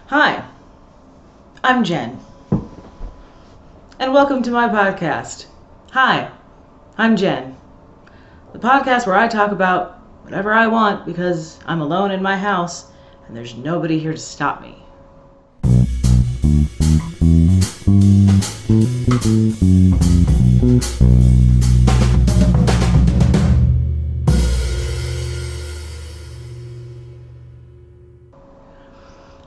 Hi, I'm Jen, and welcome to my podcast. Hi, I'm Jen, the podcast where I talk about whatever I want because I'm alone in my house and there's nobody here to stop me.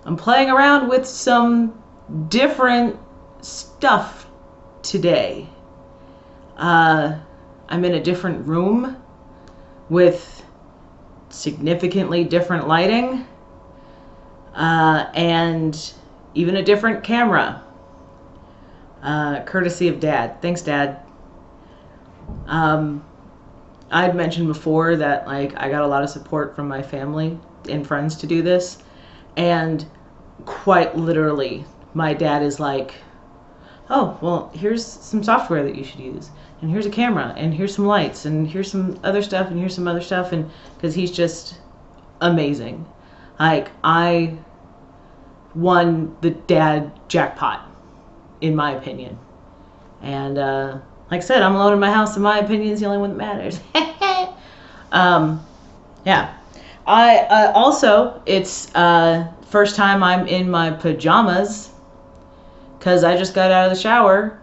I'm playing around with some different stuff today. I'm in a different room with significantly different lighting and even a different camera, courtesy of Dad. Thanks, Dad. I'd mentioned before that I got a lot of support from my family and friends to do this, and quite literally my dad is like, oh, well, here's some software that you should use, and here's a camera, and here's some lights, and here's some other stuff, and here's some other stuff, and because he's just amazing. I won the dad jackpot, in my opinion. And like I said, I'm alone in my house, and my opinion is the only one that matters. Yeah. I also, it's first time I'm in my pajamas because I just got out of the shower,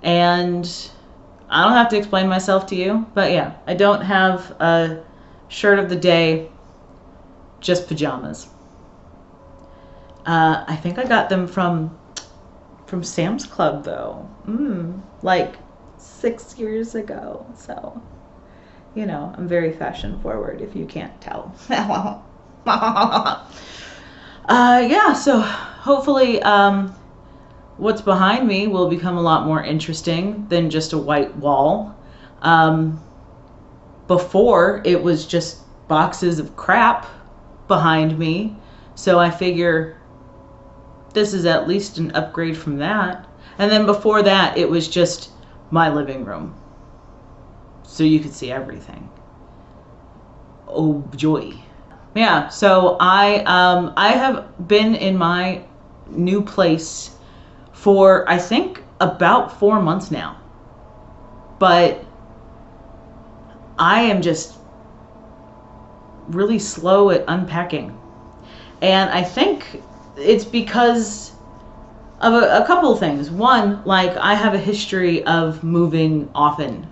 and I don't have to explain myself to you, but yeah, I don't have a shirt of the day, just pajamas. I think I got them from Sam's Club though, like 6 years ago, so I'm very fashion forward if you can't tell. Yeah, so hopefully what's behind me will become a lot more interesting than just a white wall. Before, it was just boxes of crap behind me, so I figure this is at least an upgrade from that. And then before that, it was just my living room, so you could see everything. Oh joy. Yeah, so I have been in my new place for I think about 4 months now, but I am just really slow at unpacking, and I think it's because of a couple of things. One, I have a history of moving often.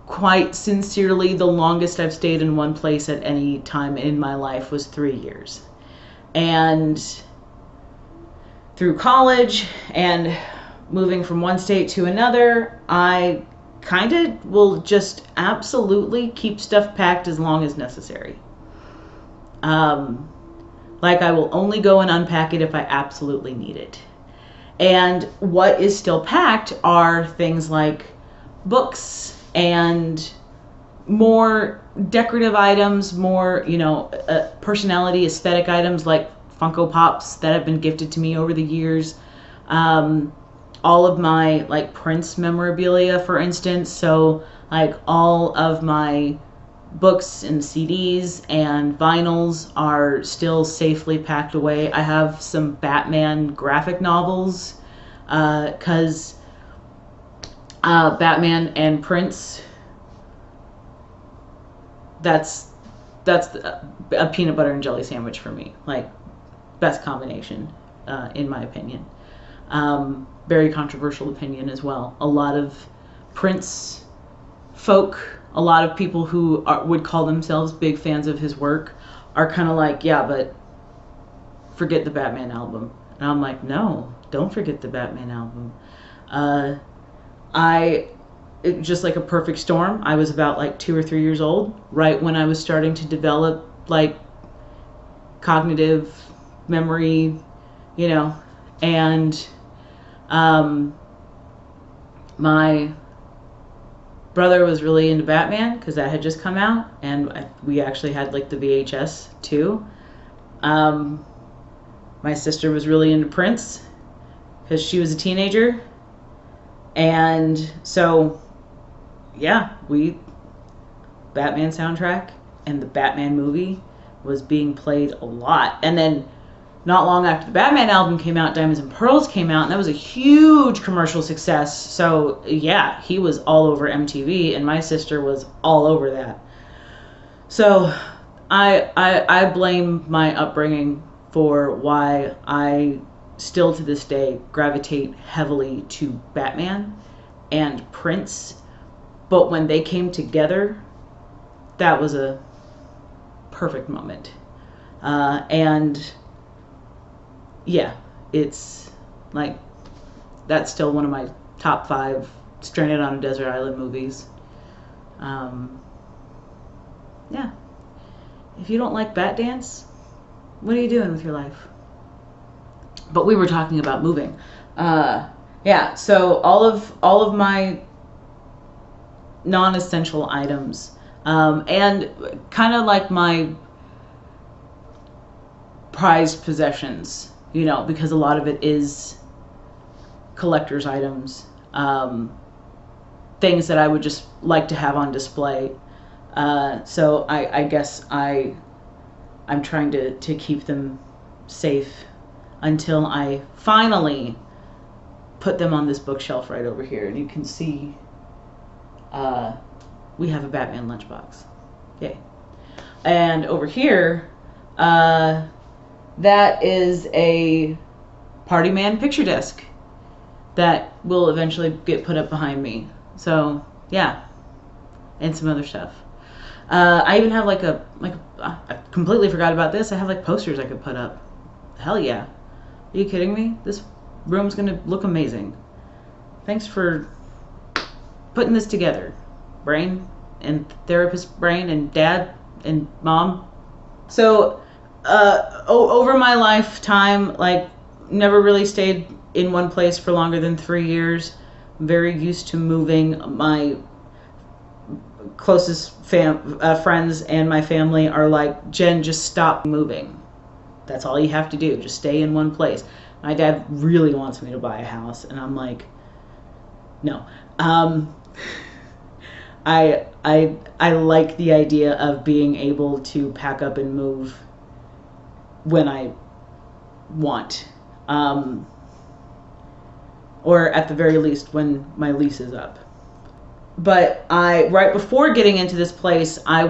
Quite sincerely, the longest I've stayed in one place at any time in my life was 3 years. And through college and moving from one state to another, I kind of will just absolutely keep stuff packed as long as necessary. I will only go and unpack it if I absolutely need it. And what is still packed are things like books and more decorative items, more, personality, aesthetic items like Funko Pops that have been gifted to me over the years. All of my, Prince memorabilia, for instance. So, all of my books and CDs and vinyls are still safely packed away. I have some Batman graphic novels, because Batman and Prince, that's a peanut butter and jelly sandwich for me. Best combination, in my opinion. Very controversial opinion as well. A lot of Prince folk, a lot of people who would call themselves big fans of his work are kind of like, yeah, but forget the Batman album. And I'm like, no, don't forget the Batman album. Just like a perfect storm, I was about 2 or 3 years old, right when I was starting to develop cognitive memory, and my brother was really into Batman because that had just come out, and we actually had the VHS too. My sister was really into Prince because she was a teenager, and so yeah, Batman soundtrack and the Batman movie was being played a lot. And then not long after the Batman album came out, Diamonds and Pearls came out, and that was a huge commercial success. So yeah, he was all over MTV, and my sister was all over that. So I blame my upbringing for why I still to this day gravitate heavily to Batman and Prince. But when they came together, that was a perfect moment. And yeah, it's like, that's still one of my top 5 Stranded on a Desert Island movies. Yeah. If you don't like Bat Dance, what are you doing with your life? But we were talking about moving. Yeah, so all of my non-essential items, and kind of like my prized possessions, you know, because a lot of it is collector's items, things that I would just like to have on display. So I guess I'm trying to keep them safe until I finally put them on this bookshelf right over here. And you can see we have a Batman lunchbox. Yay. And over here, that is a Party Man picture disc that will eventually get put up behind me. So yeah, and some other stuff. I even have I completely forgot about this. I have like posters I could put up. Hell yeah. Are you kidding me? This room's gonna look amazing. Thanks for putting this together. Brain and therapist brain and dad and mom. So over my lifetime, like, never really stayed in one place for longer than 3 years. I'm very used to moving. My closest friends and my family are like, Jen, just stop moving. That's all you have to do. Just stay in one place. My dad really wants me to buy a house, and I'm like, no. I like the idea of being able to pack up and move when I want, or at the very least when my lease is up. But right before getting into this place, I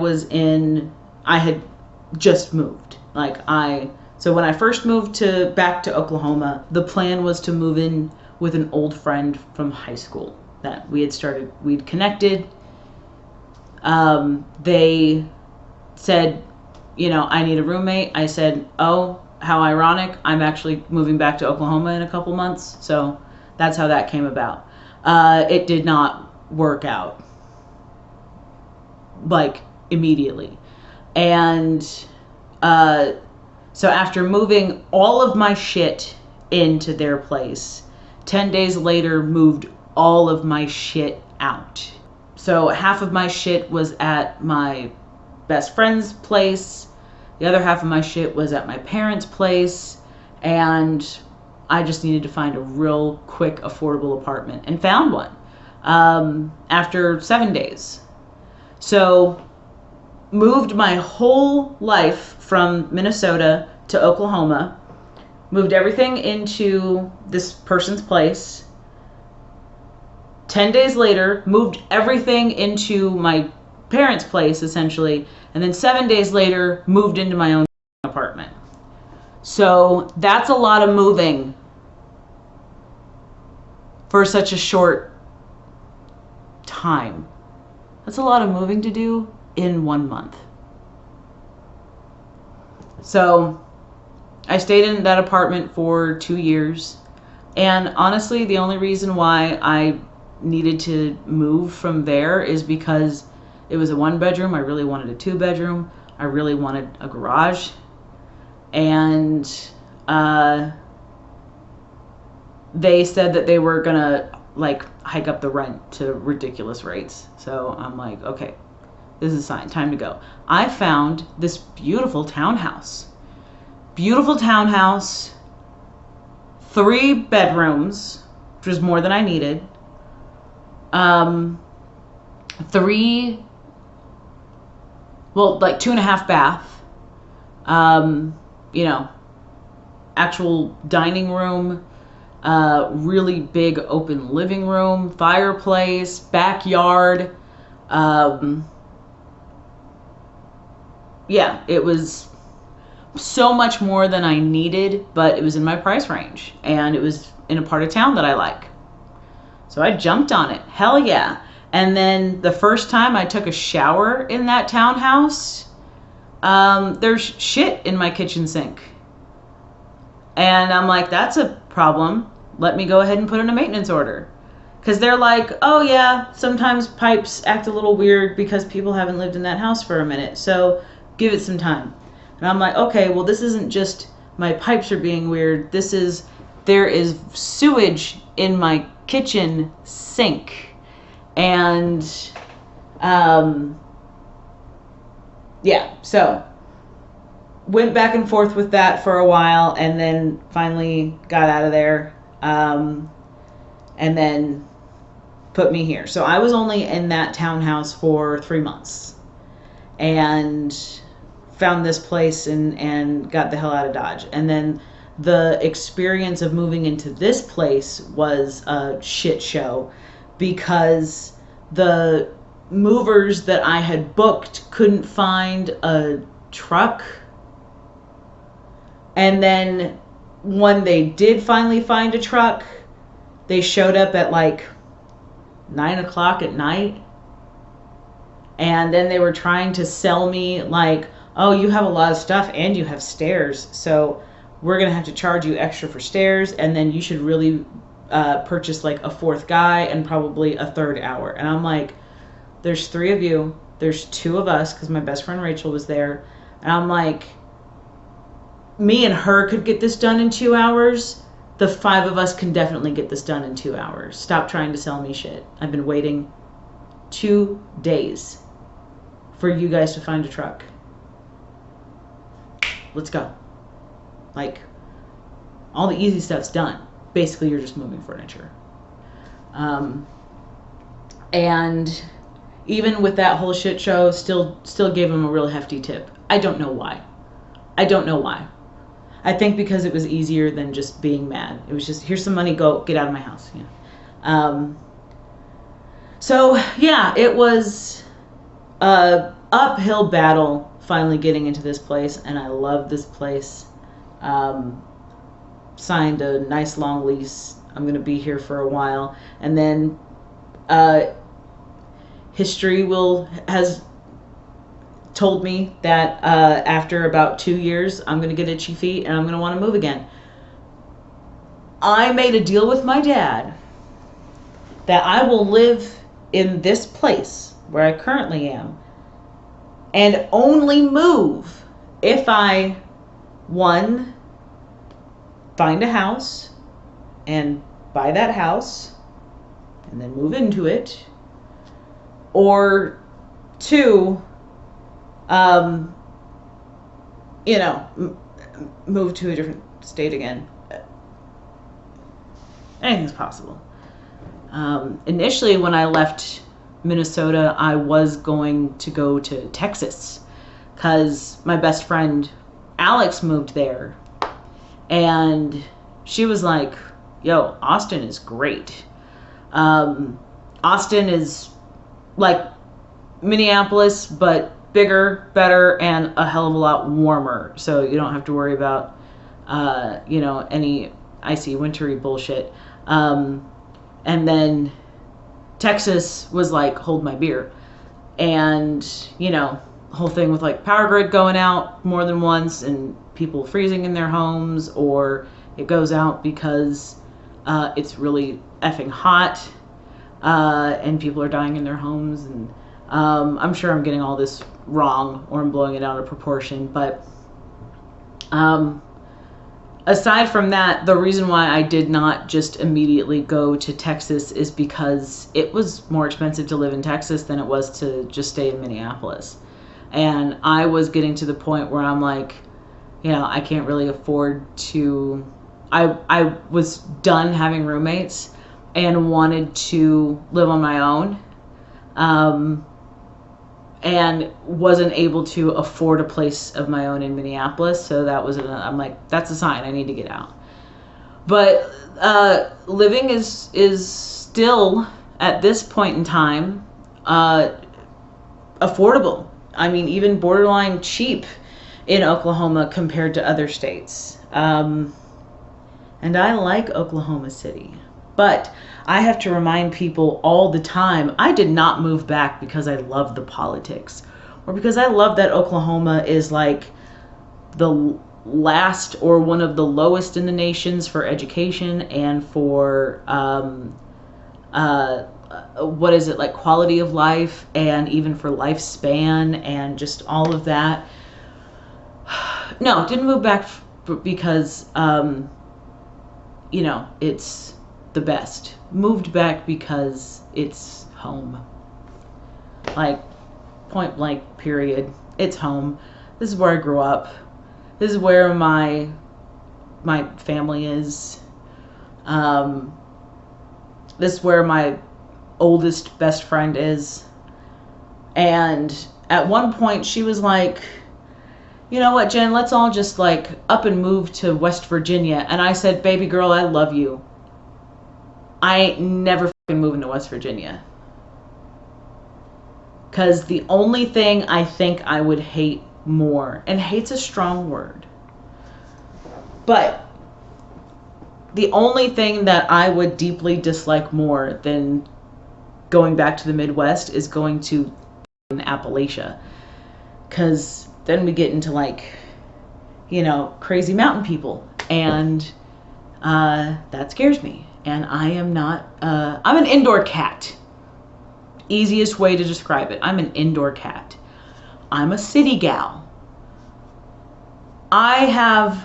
had just moved. So when I first moved back to Oklahoma, the plan was to move in with an old friend from high school that we'd connected. They said, I need a roommate. I said, oh, how ironic. I'm actually moving back to Oklahoma in a couple months. So that's how that came about. It did not work out, like, immediately. And so after moving all of my shit into their place, 10 days later moved all of my shit out. So half of my shit was at my best friend's place. The other half of my shit was at my parents' place. And I just needed to find a real quick, affordable apartment, and found one after 7 days. So moved my whole life from Minnesota to Oklahoma, moved everything into this person's place. 10 days later, moved everything into my parents' place, essentially, and then 7 days later, moved into my own apartment. So that's a lot of moving for such a short time. That's a lot of moving to do in 1 month. So I stayed in that apartment for 2 years. And honestly, the only reason why I needed to move from there is because it was a 1-bedroom. I really wanted a 2-bedroom. I really wanted a garage. And they said that they were gonna hike up the rent to ridiculous rates. So I'm like, okay, this is a sign, time to go. I found this beautiful townhouse. 3 bedrooms, which was more than I needed. 2.5 bath. actual dining room, really big open living room, fireplace, backyard. Yeah, it was so much more than I needed, but it was in my price range, and it was in a part of town that I like. So I jumped on it. Hell yeah. And then the first time I took a shower in that townhouse, there's shit in my kitchen sink. And I'm like, that's a problem. Let me go ahead and put in a maintenance order. Because they're like, oh yeah, sometimes pipes act a little weird because people haven't lived in that house for a minute. So give it some time. And I'm like, okay, well, this isn't just my pipes are being weird. There is sewage in my kitchen sink. And, yeah, so went back and forth with that for a while, and then finally got out of there, and then put me here. So I was only in that townhouse for 3 months, and found this place and got the hell out of Dodge. And then the experience of moving into this place was a shit show, because the movers that I had booked couldn't find a truck. And then when they did finally find a truck, they showed up at like 9 o'clock at night. And then they were trying to sell me like, oh, you have a lot of stuff and you have stairs, so we're going to have to charge you extra for stairs, and then you should really purchase like a fourth guy and probably a third hour. And I'm like, there's 3 of you, there's 2 of us, because my best friend Rachel was there. And I'm like, me and her could get this done in 2 hours. The 5 of us can definitely get this done in 2 hours. Stop trying to sell me shit. I've been waiting 2 days for you guys to find a truck. Let's go. Like, all the easy stuff's done. Basically, you're just moving furniture. And even with that whole shit show, still gave him a real hefty tip. I don't know why. I think because it was easier than just being mad. It was just, here's some money, go, get out of my house. Yeah. So, yeah, it was a uphill battle finally getting into this place, and I love this place. Signed a nice long lease. I'm going to be here for a while. And then history has told me that after about 2 years, I'm going to get itchy feet and I'm going to want to move again. I made a deal with my dad that I will live in this place where I currently am and only move if I, 1, find a house and buy that house and then move into it, or 2, move to a different state again. Anything's possible. Initially, when I left Minnesota, I was going to go to Texas because my best friend Alex moved there, and she was like, yo, Austin is great. Austin is like Minneapolis, but bigger, better, and a hell of a lot warmer. So you don't have to worry about, any icy, wintry bullshit. And then Texas was like, hold my beer. And, whole thing with like power grid going out more than once and people freezing in their homes, or it goes out because it's really effing hot and people are dying in their homes. And I'm sure I'm getting all this wrong or I'm blowing it out of proportion, but aside from that, the reason why I did not just immediately go to Texas is because it was more expensive to live in Texas than it was to just stay in Minneapolis. And I was getting to the point where I'm like, I can't really afford to, I was done having roommates and wanted to live on my own. and wasn't able to afford a place of my own in Minneapolis. So that was, I'm like, that's a sign I need to get out. But living is still, at this point in time, affordable. I mean, even borderline cheap in Oklahoma compared to other states. And I like Oklahoma City. But I have to remind people all the time, I did not move back because I love the politics or because I love that Oklahoma is like the last or one of the lowest in the nations for education and for what is it, like quality of life, and even for lifespan and just all of that. No, didn't move back because it's the best. Moved back because it's home. Like, point blank, period. It's home. This is where I grew up. This is where my family is. This is where my oldest best friend is. And at one point she was like, you know what, Jen, let's all just like up and move to West Virginia. And I said, baby girl, I love you. I ain't never fucking moving to West Virginia. Because the only thing I think I would hate more, and hate's a strong word, but the only thing that I would deeply dislike more than going back to the Midwest is going to Appalachia. Because then we get into like, crazy mountain people. And that scares me. And I am not, I'm an indoor cat. Easiest way to describe it. I'm an indoor cat. I'm a city gal. I have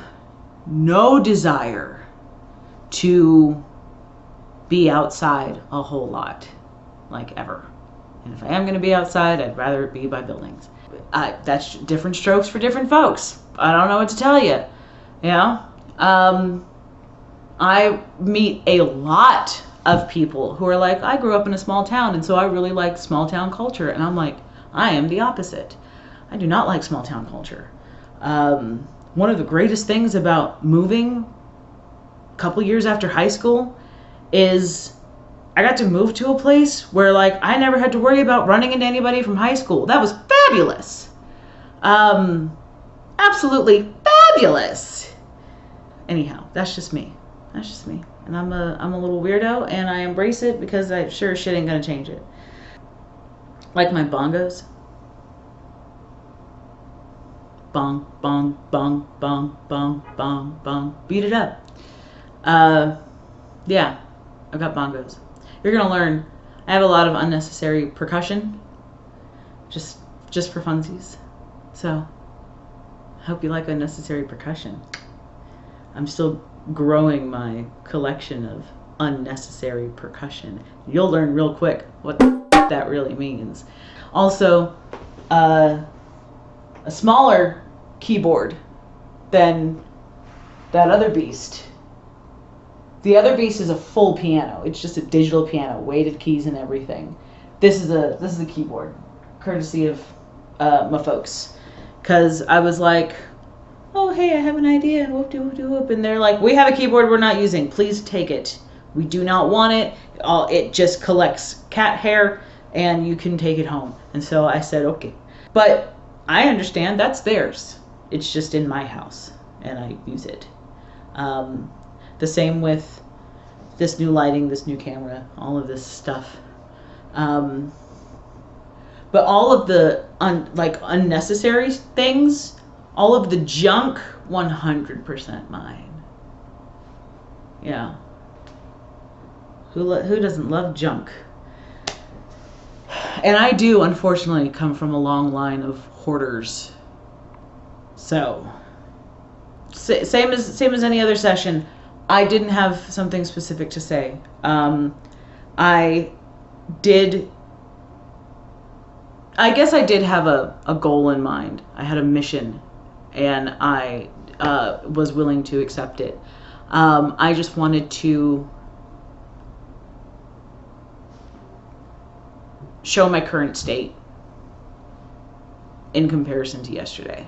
no desire to be outside a whole lot, like ever. And if I am going to be outside, I'd rather it be by buildings. That's different strokes for different folks. I don't know what to tell you. I meet a lot of people who are like, I grew up in a small town, and so I really like small town culture. And I'm like, I am the opposite. I do not like small town culture. One of the greatest things about moving a couple years after high school is I got to move to a place where like I never had to worry about running into anybody from high school. That was fabulous. Absolutely fabulous. Anyhow, that's just me. That's just me. And I'm a little weirdo, and I embrace it because I sure as shit ain't gonna change it. Like my bongos. Bong, bong, bong, bong, bong, bong, bong. Beat it up. Yeah, I've got bongos. You're gonna learn. I have a lot of unnecessary percussion, just for funsies. So, I hope you like unnecessary percussion. I'm still growing my collection of unnecessary percussion. You'll learn real quick what that really means. Also, a smaller keyboard than that other beast. The other beast is a full piano. It's just a digital piano, weighted keys and everything. This is a keyboard, courtesy of my folks, because I was like, oh hey, I have an idea, and whoop de whoop de whoop, and they're like, we have a keyboard we're not using. Please take it. We do not want it. It just collects cat hair, and you can take it home. And so I said, okay, but I understand that's theirs. It's just in my house, and I use it. The same with this new lighting, this new camera, all of this stuff. But all of the unnecessary things, all of the junk, 100% mine. Yeah. Who doesn't love junk? And I do, unfortunately, come from a long line of hoarders. So, same as any other session, I didn't have something specific to say. I guess I did have a goal in mind. I had a mission, and I was willing to accept it. I just wanted to show my current state in comparison to yesterday.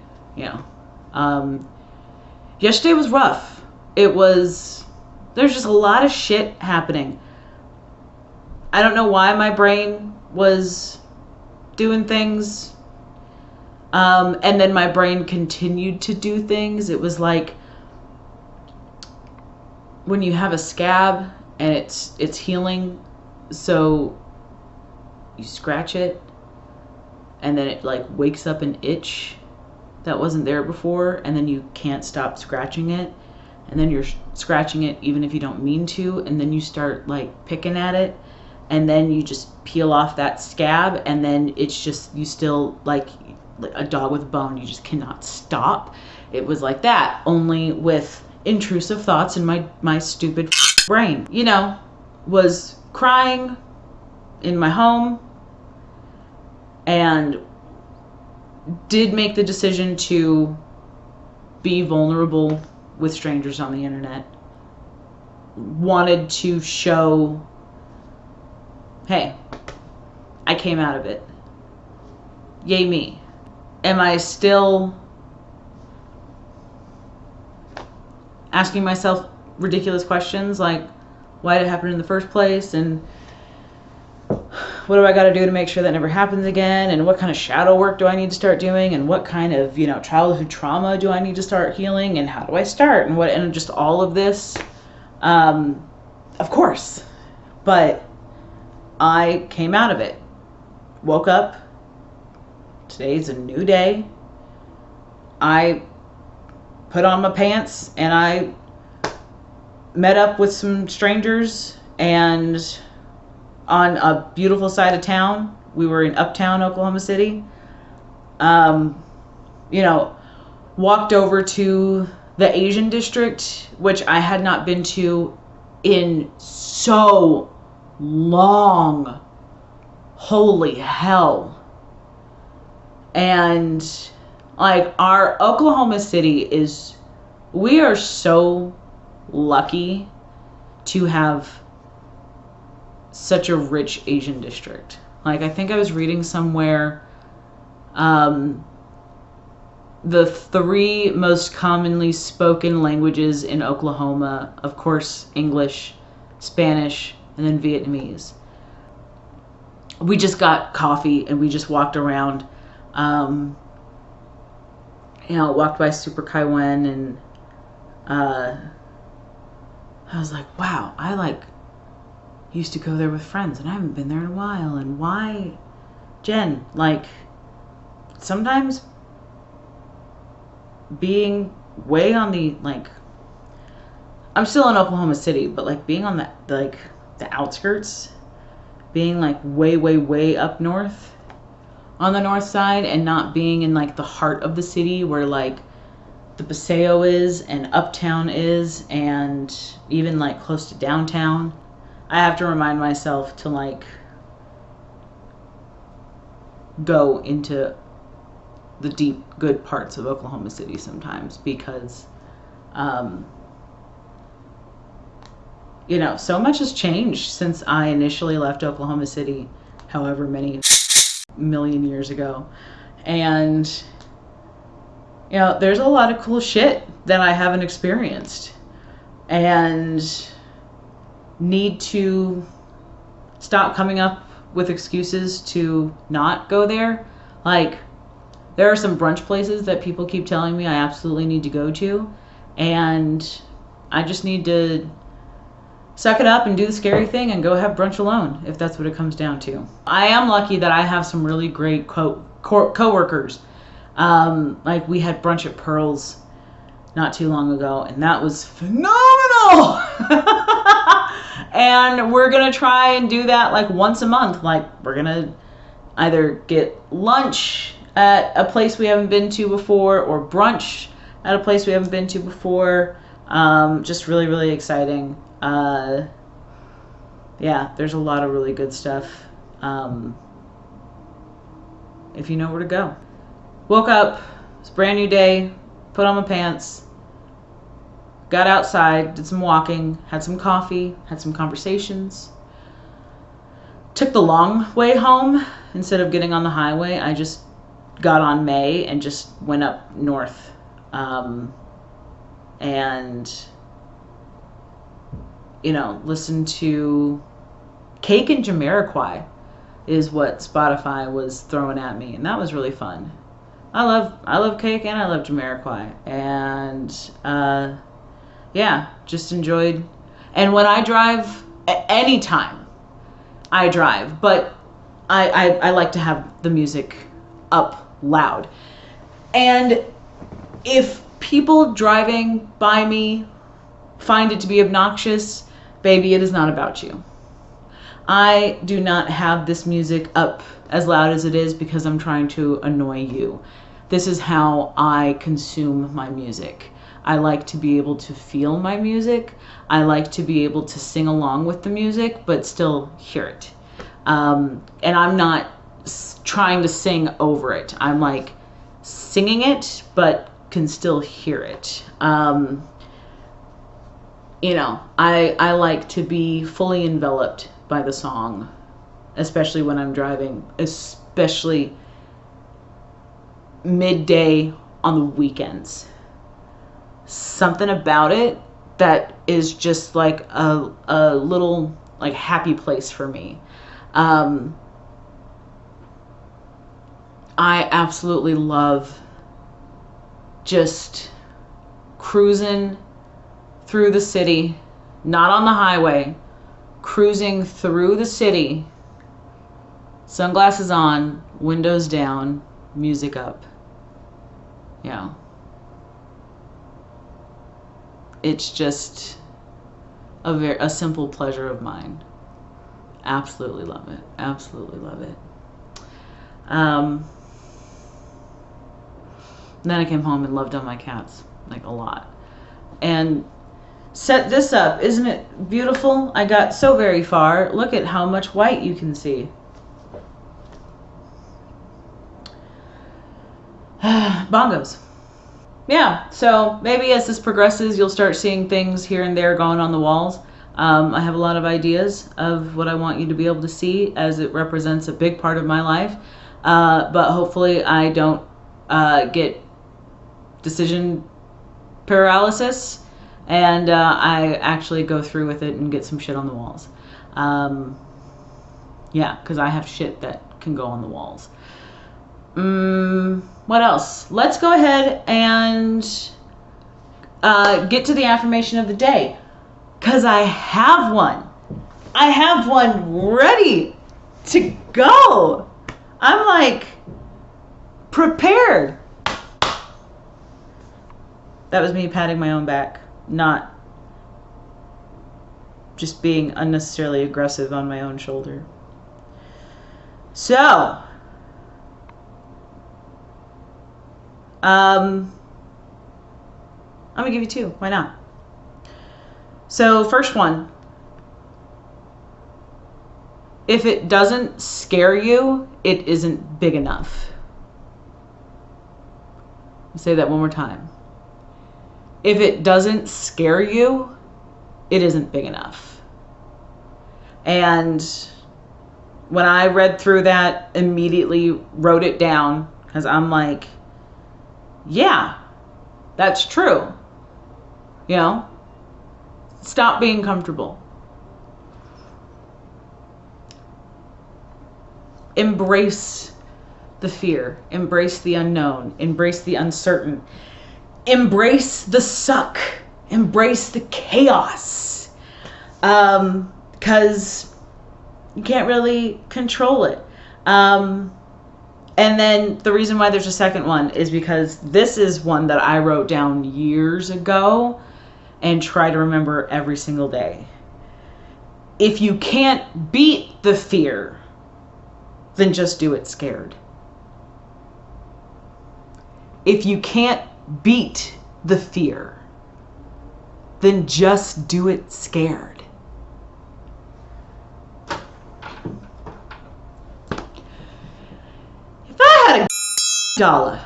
Yesterday was rough. There's just a lot of shit happening. I don't know why my brain was doing things. And then my brain continued to do things. It was like when you have a scab and it's healing, so you scratch it and then it like wakes up an itch that wasn't there before, and then you can't stop scratching it, and then you're scratching it even if you don't mean to, and then you start like picking at it, and then you just peel off that scab, and then it's just, you still like a dog with a bone, you just cannot stop. It was like that, only with intrusive thoughts in my stupid brain. Was crying in my home, and did make the decision to be vulnerable with strangers on the internet. Wanted to show, hey, I came out of it. Yay me. Am I still asking myself ridiculous questions like, why did it happen in the first place? And what do I got to do to make sure that never happens again? And what kind of shadow work do I need to start doing? And what kind of, childhood trauma do I need to start healing? And how do I start? And just all of this, of course. But I came out of it. Woke up. Today's a new day. I put on my pants and I met up with some strangers, and on a beautiful side of town. We were in Uptown, Oklahoma City. Walked over to the Asian district, which I had not been to in so long. Holy hell. And like, our Oklahoma City we are so lucky to have such a rich Asian district. Like, I think I was reading somewhere, the 3 most commonly spoken languages in Oklahoma, of course, English, Spanish, and then Vietnamese. We just got coffee and we just walked around, walked by Super Kai Wen, and I was like, wow, I used to go there with friends and I haven't been there in a while. And why, Jen, sometimes being way on the, I'm still in Oklahoma City, but being on the outskirts, being way, way, way up north on the north side, and not being in the heart of the city where the Paseo is and Uptown is, and even close to downtown. I have to remind myself to go into the deep, good parts of Oklahoma City sometimes, because so much has changed since I initially left Oklahoma City, however many million years ago. And there's a lot of cool shit that I haven't experienced, and need to stop coming up with excuses to not go there. There are some brunch places that people keep telling me I absolutely need to go to, and I just need to suck it up and do the scary thing and go have brunch alone, if that's what it comes down to. I am lucky that I have some really great co-workers. We had brunch at Pearl's not too long ago, and that was phenomenal. And we're gonna try and do that once a month. We're gonna either get lunch at a place we haven't been to before, or brunch at a place we haven't been to before. Just really, really exciting. There's a lot of really good stuff, if you know where to go. Woke up, it's a brand new day, put on my pants, got outside, did some walking, had some coffee, had some conversations. Took the long way home instead of getting on the highway. I just got on May and just went up north. And, you know, listened to Cake and Jamiroquai is what Spotify was throwing at me. And that was really fun. I love Cake and I love Jamiroquai. And, yeah, just enjoyed. And when I drive, anytime I drive, but I like to have the music up loud. And if people driving by me find it to be obnoxious, baby, it is not about you. I do not have this music up as loud as it is because I'm trying to annoy you. This is how I consume my music. I like to be able to feel my music. I like to be able to sing along with the music, but still hear it. And I'm not trying to sing over it. I'm like singing it, but can still hear it. You know, I like to be fully enveloped by the song, especially when I'm driving, especially midday on the weekends. Something about it that is just like a little like happy place for me. I absolutely love just cruising through the city, not on the highway, cruising through the city, sunglasses on, windows down, music up. Yeah. It's just a simple pleasure of mine. Absolutely love it. Absolutely love it. Then I came home and loved on my cats, like a lot. And set this up. Isn't it beautiful? I got so very far. Look at how much white you can see. Bongos. Yeah, so maybe as this progresses, you'll start seeing things here and there going on the walls. I have a lot of ideas of what I want you to be able to see, as it represents a big part of my life. But hopefully I don't get decision paralysis, and I actually go through with it and get some shit on the walls. Yeah, because I have shit that can go on the walls. What else? Let's go ahead and get to the affirmation of the day, because I have one. I have one ready to go. I'm like prepared. That was me patting my own back, not just being unnecessarily aggressive on my own shoulder. So, I'm gonna give you two. Why not? So, first one. If it doesn't scare you, it isn't big enough. I'll say that one more time. If it doesn't scare you, it isn't big enough. And when I read through that, immediately wrote it down, because I'm like, yeah, that's true. You know, stop being comfortable. Embrace the fear, embrace the unknown, embrace the uncertain, embrace the suck, embrace the chaos, because you can't really control it. And then the reason why there's a second one is because this is one that I wrote down years ago and try to remember every single day. If you can't beat the fear, then just do it scared. If you can't beat the fear, then just do it scared. If I had a dollar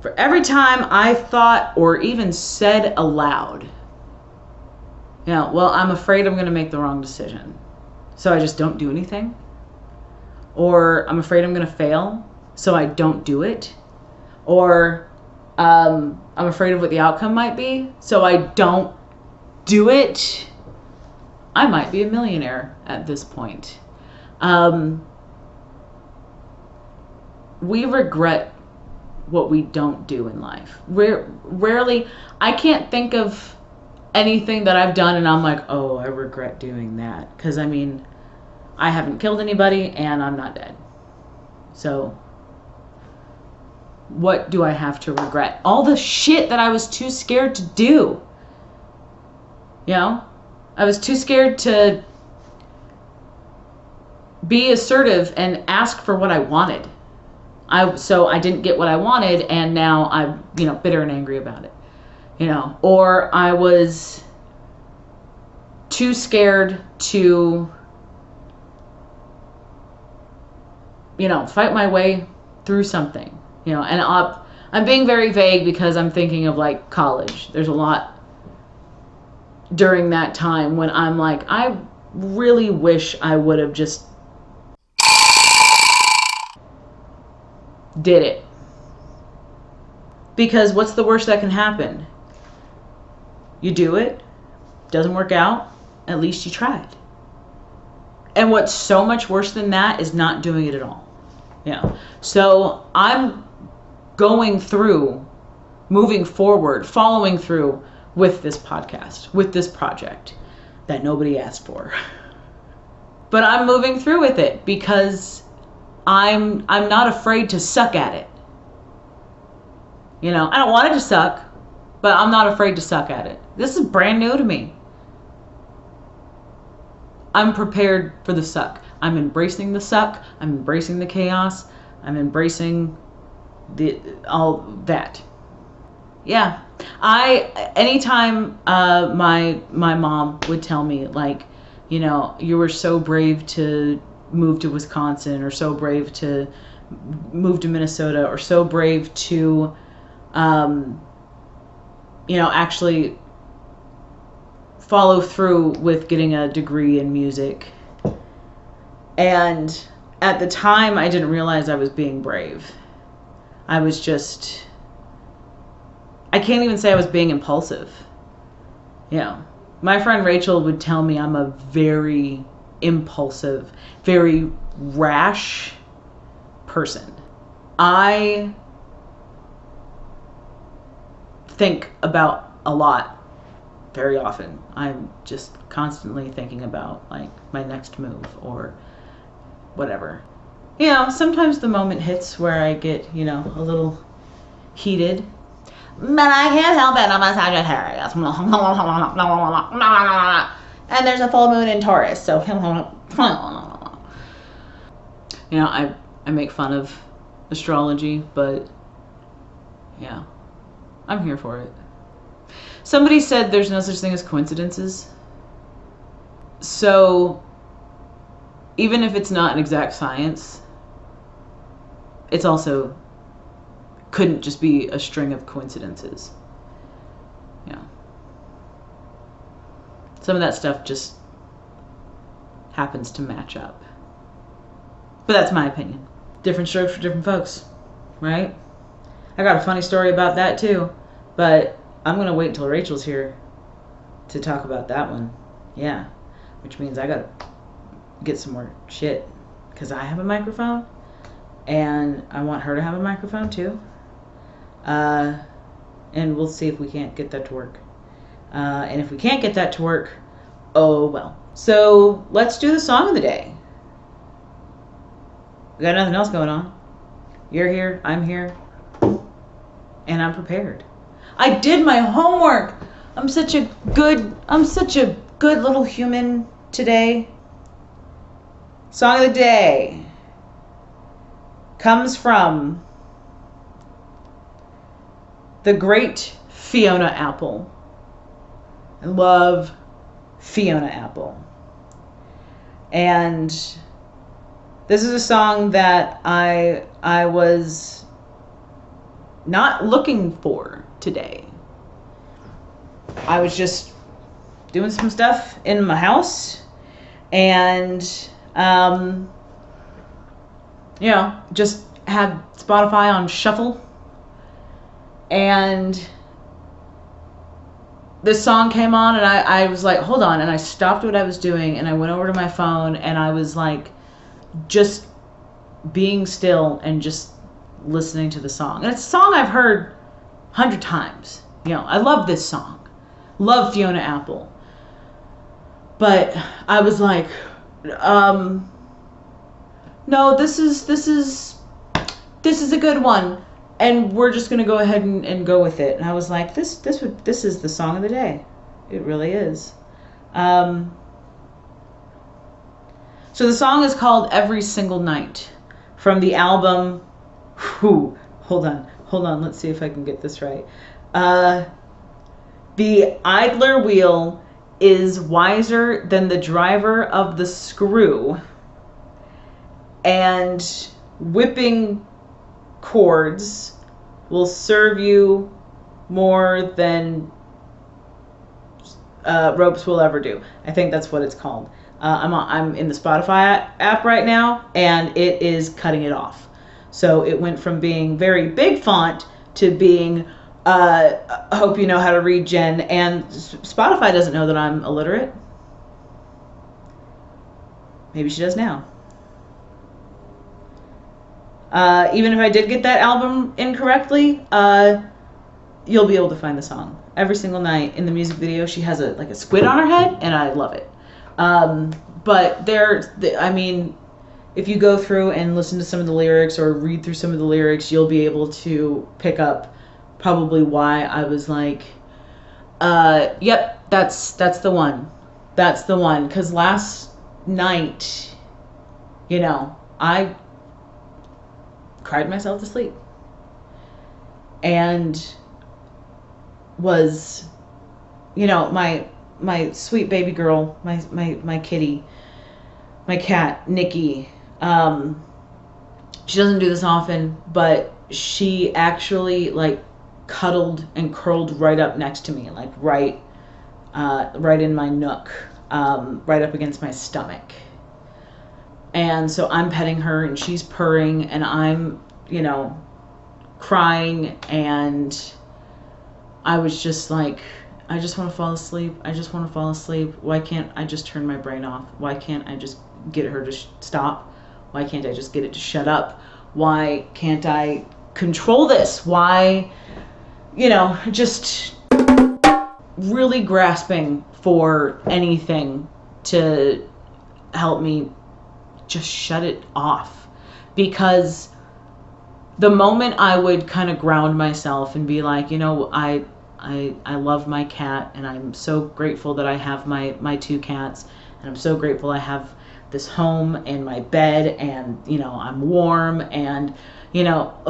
for every time I thought or even said aloud, well, I'm afraid I'm going to make the wrong decision, so I just don't do anything, or I'm afraid I'm going to fail, so I don't do it. Or I'm afraid of what the outcome might be, so I don't do it. I might be a millionaire at this point. We regret what we don't do in life. Rarely, I can't think of anything that I've done and I'm like, oh, I regret doing that. Because, I mean, I haven't killed anybody and I'm not dead. So, what do I have to regret? All the shit that I was too scared to do. You know? I was too scared to be assertive and ask for what I wanted. So I didn't get what I wanted, and now I'm, bitter and angry about it. Or I was too scared to, fight my way through something. And I'm being very vague because I'm thinking of like college. There's a lot during that time when I'm like, I really wish I would have just did it. Because what's the worst that can happen? You do it, doesn't work out, at least you tried. And what's so much worse than that is not doing it at all. So I'm going through, moving forward, following through with this podcast, with this project that nobody asked for. But I'm moving through with it because I'm not afraid to suck at it. I don't want it to suck, but I'm not afraid to suck at it. This is brand new to me. I'm prepared for the suck. I'm embracing the suck. I'm embracing the chaos. I'm embracing all that. Yeah. Anytime my mom would tell me, like, you were so brave to move to Wisconsin, or so brave to move to Minnesota, or so brave to, actually follow through with getting a degree in music. And at the time, I didn't realize I was being brave. I was just, I can't even say I was being impulsive. My friend Rachel would tell me I'm a very impulsive, very rash person. I think about a lot very often. I'm just constantly thinking about like my next move or whatever. Sometimes the moment hits where I get, a little heated. But I can't help it, I'm a Sagittarius. And there's a full moon in Taurus, so I make fun of astrology, but yeah, I'm here for it. Somebody said there's no such thing as coincidences. So even if it's not an exact science, it's also couldn't just be a string of coincidences. Some of that stuff just happens to match up. But that's my opinion. Different strokes for different folks, right? I got a funny story about that too, but I'm gonna wait until Rachel's here to talk about that one. Yeah, which means I gotta get some more shit, because I have a microphone and I want her to have a microphone too. And we'll see if we can't get that to work. And if we can't get that to work, oh well. So let's do the song of the day. We got nothing else going on. You're here, I'm here, and I'm prepared. I did my homework. I'm such a good little human today. Song of the day comes from the great Fiona Apple. I love Fiona Apple. And this is a song that I was not looking for today. I was just doing some stuff in my house and just had Spotify on shuffle, and this song came on, and I was like, hold on, and I stopped what I was doing, and I went over to my phone, and I was like, just being still and just listening to the song. And it's a song I've heard 100 times. You know, I love this song. Love Fiona Apple. But I was like, no, this is a good one, and we're just gonna go ahead and go with it. And I was like, this is the song of the day. It really is. So the song is called Every Single Night, from the album. Hold on. Let's see if I can get this right. The idler wheel is wiser than the driver of the screw, and whipping cords will serve you more than ropes will ever do. I think that's what it's called. I'm in the Spotify app right now, and it is cutting it off. So it went from being very big font to being, hope you know how to read, Jen. And Spotify doesn't know that I'm illiterate. Maybe she does now. Even if I did get that album incorrectly, you'll be able to find the song. Every single night in the music video, she has a squid on her head, and I love it. But if you go through and listen to some of the lyrics or read through some of the lyrics, you'll be able to pick up probably why I was like, yep, that's the one. That's the one. Because last night, I cried myself to sleep. And was, my sweet baby girl, my kitty, my cat, Nikki, she doesn't do this often, but she actually cuddled and curled right up next to me, right in my nook, right up against my stomach. And so I'm petting her, and she's purring, and I'm, crying, and I was just like, I just want to fall asleep. I just want to fall asleep. Why can't I just turn my brain off? Why can't I just get her to stop? Why can't I just get it to shut up? Why can't I control this? Why, just really grasping for anything to help me just shut it off. Because the moment I would kind of ground myself and be like, I love my cat, and I'm so grateful that I have my two cats, and I'm so grateful I have this home and my bed, and I'm warm, and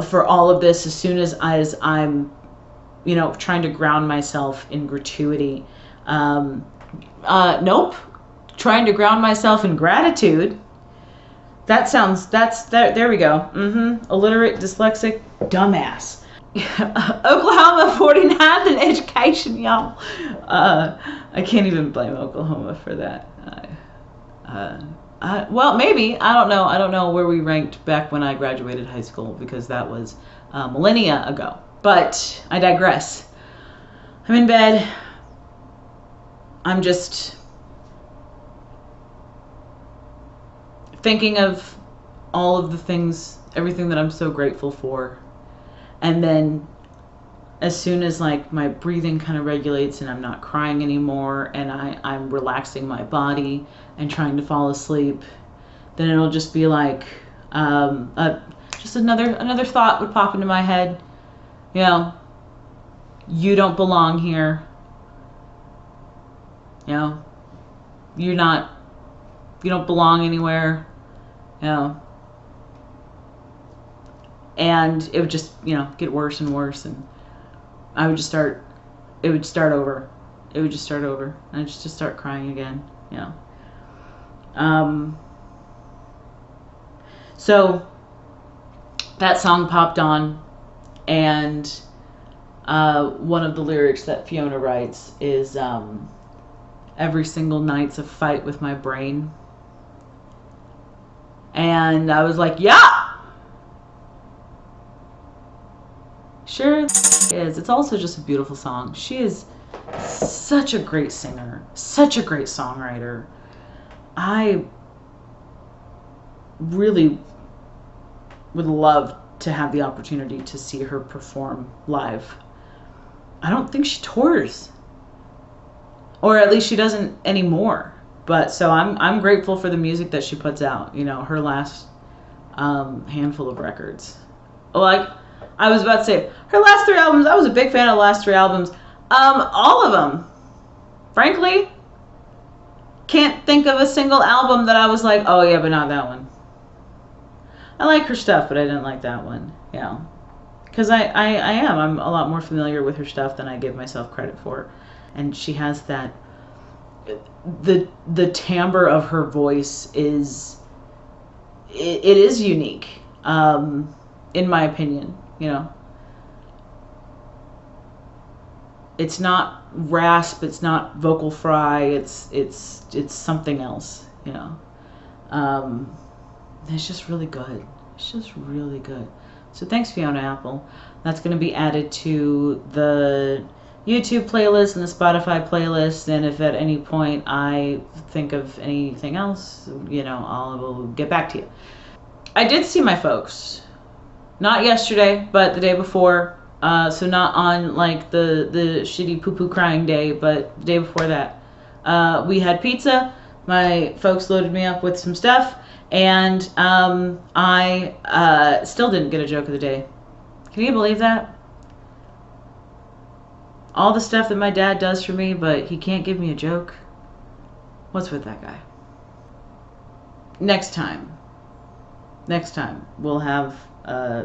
for all of this, as soon as I'm trying to ground myself in gratuity, nope, trying to ground myself in gratitude. There we go. Illiterate, dyslexic, dumbass. Oklahoma 49th in education, y'all. I can't even blame Oklahoma for that. Well, maybe. I don't know. I don't know where we ranked back when I graduated high school, because that was millennia ago. But I digress. I'm in bed. I'm just thinking of all of the things, everything that I'm so grateful for. And then as soon as my breathing kind of regulates and I'm not crying anymore, and I'm relaxing my body and trying to fall asleep, then it'll just be just another thought would pop into my head. You don't belong here. You don't belong anywhere. And it would just, get worse and worse, and it would just start over. And I'd just start crying again, So that song popped on, and one of the lyrics that Fiona writes is, every single night's a fight with my brain. And I was like, yeah, Sure is. It's also just a beautiful song. She is such a great singer, such a great songwriter. I really would love to have the opportunity to see her perform live. I don't think she tours, or at least she doesn't anymore. But so I'm grateful for the music that she puts out. You know, her last handful of records. Like I was about to say, her last 3 albums. I was a big fan of the last 3 albums. All of them. Frankly, can't think of a single album that I was like, oh yeah, but not that one. I like her stuff, but I didn't like that one. Yeah. Because I'm a lot more familiar with her stuff than I give myself credit for. And she has that, the timbre of her voice is, it is unique, in my opinion, you know. It's not rasp, it's not vocal fry, it's something else, you know. It's just really good. It's just really good. So thanks, Fiona Apple. That's going to be added to the YouTube playlist and the Spotify playlist. And if at any point I think of anything else, you know, I will get back to you. I did see my folks. Not yesterday, but the day before. So not on like the shitty poo-poo crying day, but the day before that. We had pizza. My folks loaded me up with some stuff. And I still didn't get a joke of the day. Can you believe that? All the stuff that my dad does for me, but he can't give me a joke. What's with that guy? Next time we'll have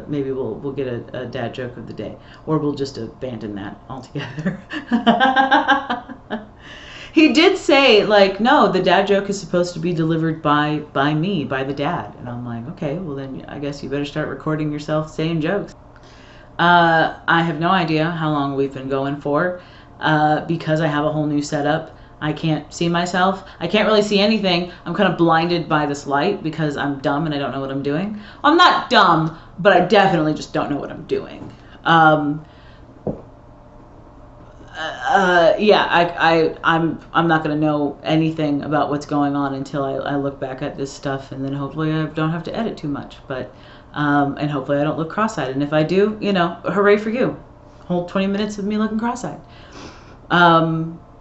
maybe we'll get a dad joke of the day, or we'll just abandon that altogether. He did say, like, no, the dad joke is supposed to be delivered by me, by the dad. And I'm like, okay, well then I guess you better start recording yourself saying jokes. I have no idea how long we've been going for, because I have a whole new setup. I can't see myself. I can't really see anything. I'm kind of blinded by this light because I'm dumb and I don't know what I'm doing. I'm not dumb, but I definitely just don't know what I'm doing. I'm not going to know anything about what's going on until I look back at this stuff, and then hopefully I don't have to edit too much, but and hopefully I don't look cross-eyed, and if I do, you know, hooray for you. Whole 20 minutes of me looking cross-eyed.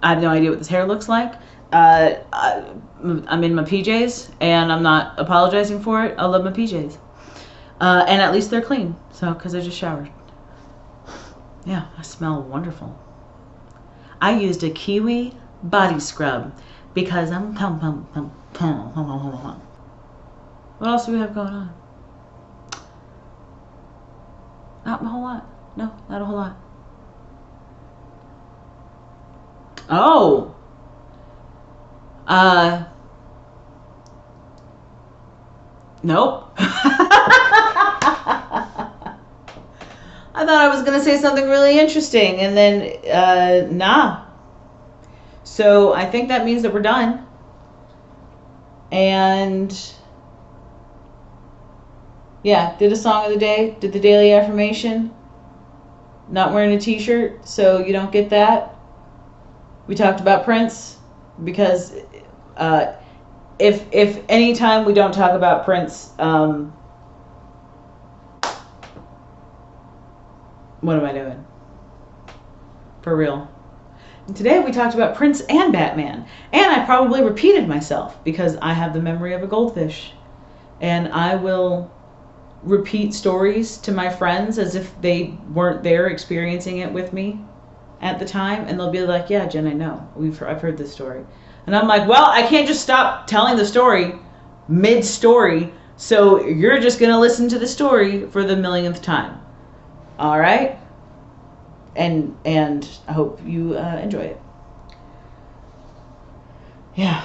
I have no idea what this hair looks like. I'm in my PJs, and I'm not apologizing for it. I love my PJs. And at least they're clean, so, because I just showered. Yeah, I smell wonderful. I used a kiwi body scrub because I'm What else do we have going on? Not a whole lot. No, not a whole lot. Oh. Nope. I thought I was going to say something really interesting, and then, nah. So I think that means that we're done. And, yeah, did a song of the day, did the daily affirmation. Not wearing a t-shirt, so you don't get that. We talked about Prince, because if any time we don't talk about Prince, what am I doing? For real. And today we talked about Prince and Batman. And I probably repeated myself because I have the memory of a goldfish. And I will repeat stories to my friends as if they weren't there experiencing it with me at the time. And they'll be like, yeah, Jen, I know. I've heard this story. And I'm like, well, I can't just stop telling the story mid-story. So you're just going to listen to the story for the millionth time. All right, and I hope you enjoy it. Yeah.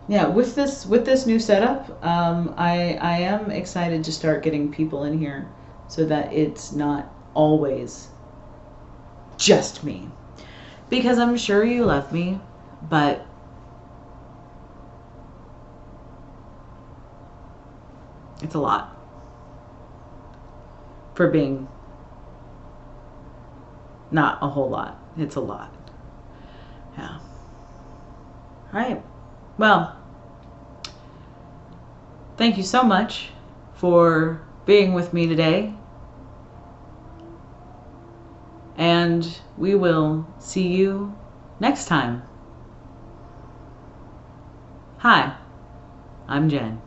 With this new setup, I am excited to start getting people in here so that it's not always just me, because I'm sure you love me, but it's a lot for being Not a whole lot. It's a lot. Yeah. All right. Well, thank you so much for being with me today. And we will see you next time. Hi, I'm Jen.